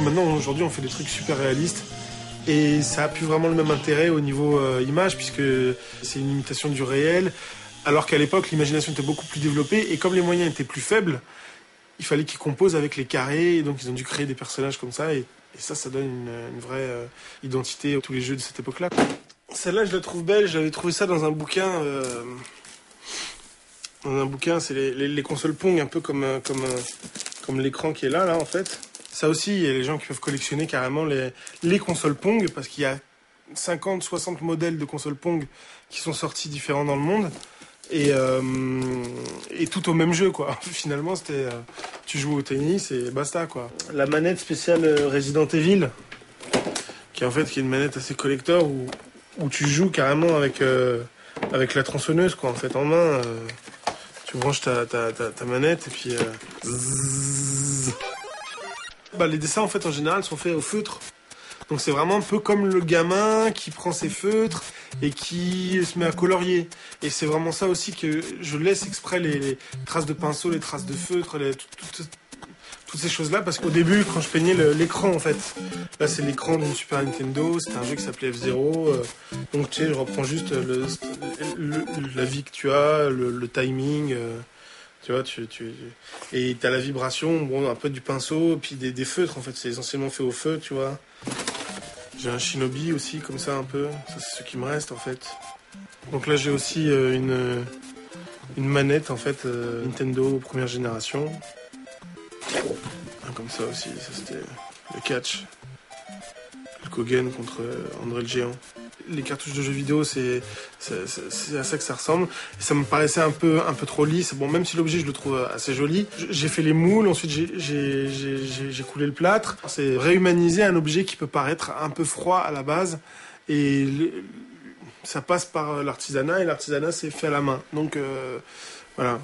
Maintenant, aujourd'hui, on fait des trucs super réalistes et ça a plus vraiment le même intérêt au niveau image puisque c'est une imitation du réel, alors qu'à l'époque, l'imagination était beaucoup plus développée et comme les moyens étaient plus faibles, il fallait qu'ils composent avec les carrés et donc ils ont dû créer des personnages comme ça et ça donne une vraie identité à tous les jeux de cette époque-là. Celle-là, je la trouve belle, j'avais trouvé ça dans un bouquin. C'est les consoles Pong, un peu comme l'écran qui est là, en fait. Ça aussi, il y a les gens qui peuvent collectionner carrément les consoles Pong, parce qu'il y a 50, 60 modèles de consoles Pong qui sont sortis différents dans le monde. Et tout au même jeu, quoi. Finalement, c'était tu joues au tennis et basta, quoi. La manette spéciale Resident Evil, qui est une manette assez collector, où tu joues carrément avec la tronçonneuse, quoi, en fait, en main. Tu branches ta manette et puis... les dessins, en fait, en général, sont faits au feutre. Donc c'est vraiment un peu comme le gamin qui prend ses feutres et qui se met à colorier. Et c'est vraiment ça aussi que je laisse exprès les traces de pinceau, les traces de feutre, toutes ces choses-là, parce qu'au début, quand je peignais l'écran, en fait, là c'est l'écran d'une Super Nintendo, c'était un jeu qui s'appelait F-Zero, donc tu sais, je reprends juste la vie que tu as, le timing, tu vois, et t'as la vibration, bon, un peu du pinceau, puis des feutres, en fait, c'est essentiellement fait au feu, tu vois. J'ai un Shinobi aussi, comme ça, un peu, ça c'est ce qui me reste, en fait. Donc là, j'ai aussi une manette, en fait, Nintendo première génération. Comme ça aussi, ça c'était le catch. Le Kogen contre André le Géant. Les cartouches de jeux vidéo, c'est à ça que ça ressemble. Et ça me paraissait un peu trop lisse. Bon, même si l'objet, je le trouve assez joli. J'ai fait les moules, ensuite j'ai coulé le plâtre. C'est réhumaniser un objet qui peut paraître un peu froid à la base. Et ça passe par l'artisanat, et l'artisanat, c'est fait à la main. Donc, voilà.